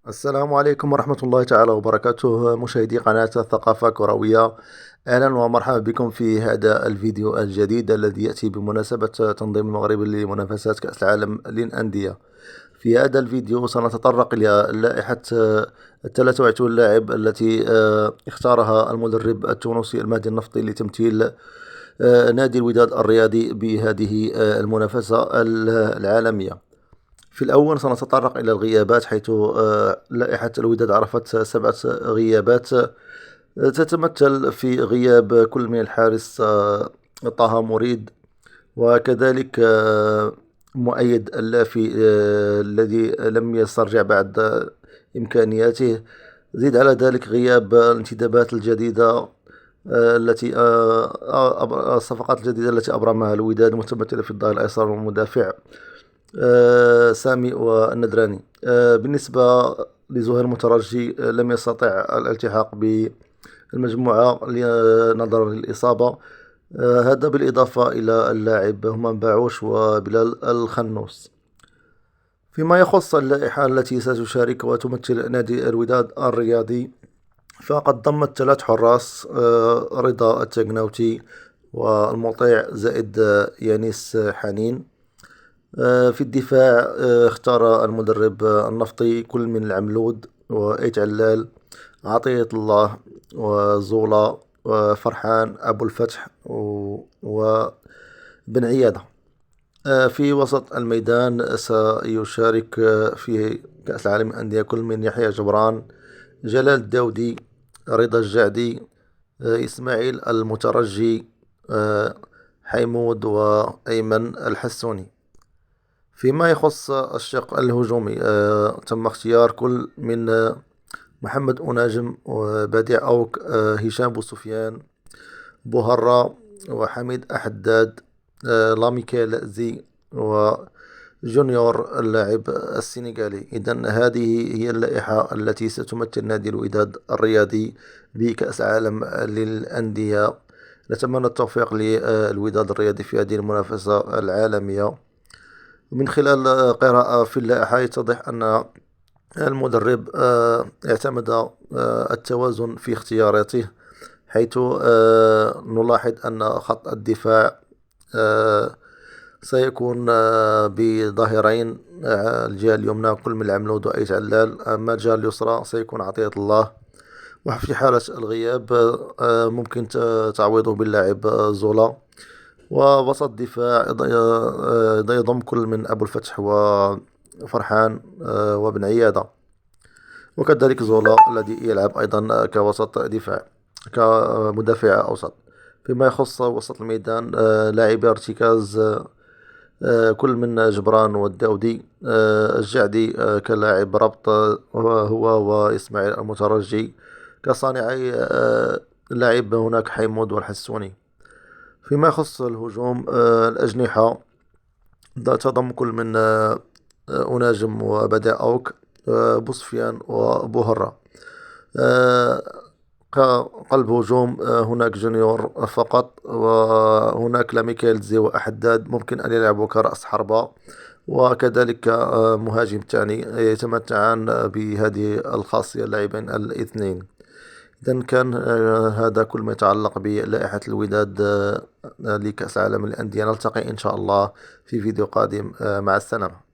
السلام عليكم ورحمة الله تعالى وبركاته، مشاهدي قناة ثقافة كروية. أهلا ومرحبا بكم في هذا الفيديو الجديد الذي يأتي بمناسبة تنظيم المغرب لمنافسات كأس العالم للأندية. في هذا الفيديو سنتطرق إلى لائحة 23 لاعب التي اختارها المدرب التونسي المهدي النفطي لتمثيل نادي الوداد الرياضي بهذه المنافسة العالمية. في الأول سنتطرق إلى الغيابات، حيث لائحة الوداد عرفت 7 غيابات، تتمثل في غياب كل من الحارس طه مريد، وكذلك مؤيد اللافي الذي لم يسترجع بعد إمكانياته. زيد على ذلك غياب الانتدابات الجديدة التي الصفقات الجديدة التي أبرمها الوداد، متمثلة في الظهير الأيسر والمدافع سامي والندراني. بالنسبة لزهير مترجي لم يستطع الالتحاق بالمجموعة نظرا للإصابة. هذا بالإضافة إلى اللاعب همام باعوش وبلال الخنوس. فيما يخص اللائحة التي ستشارك وتمثل نادي الوداد الرياضي، فقد ضمت 3 حراس، رضا التقناوتي والمطيع زائد يانيس حنين. في الدفاع اختار المدرب النفطي كل من العملود وإيت علال، عطية الله وزولا وفرحان أبو الفتح وبن عيادة. في وسط الميدان سيشارك في كأس العالم للأندية كل من يحيى جبران، جلال الداودي، رضا الجعدي، إسماعيل المترجي، حيمود وأيمن الحسوني. فيما يخص الشق الهجومي، تم اختيار كل من محمد أناجم وبديع أوك، هشام بوسفيان، بوهرة وحميد أحداد، لاميكيل زي وجونيور اللاعب السنغالي. إذن هذه هي اللائحة التي ستمثل نادي الوداد الرياضي بكأس عالم للأندية. نتمنى التوفيق للوداد الرياضي في هذه المنافسة العالمية. من خلال قراءة في اللائحة يتضح أن المدرب اعتمد التوازن في اختياراته، حيث نلاحظ أن خط الدفاع سيكون بظهيرين، الجهة اليمنى كل من العملود وأيت علال، أما الجهة اليسرى سيكون عطية الله. وفي حالة الغياب ممكن تعويضه باللاعب زولا. ووسط دفاع يضم كل من أبو الفتح وفرحان وابن عيادة، وكذلك زولا الذي يلعب أيضا كوسط دفاع كمدافع أوسط. فيما يخص وسط الميدان، لاعبي ارتكاز كل من جبران والداودي، الجعدي كلاعب ربط هو وإسماعيل المترجي، كصانعي لاعب هناك حيمود والحسوني. فيما يخص الهجوم، الأجنحة تضم كل من أناجم وبداء أوك، بوسفيان وبوهرة. كقلب هجوم هناك جونيور فقط، وهناك لاميكيل زي وأحداد ممكن أن يلعبوا كرأس حربة، وكذلك مهاجم ثاني، يتمتعان بهذه الخاصية اللاعبين الاثنين. إذا كان هذا كل ما يتعلق بلائحة الوداد لكأس العالم للأندية. نلتقي إن شاء الله في فيديو قادم. مع السلامة.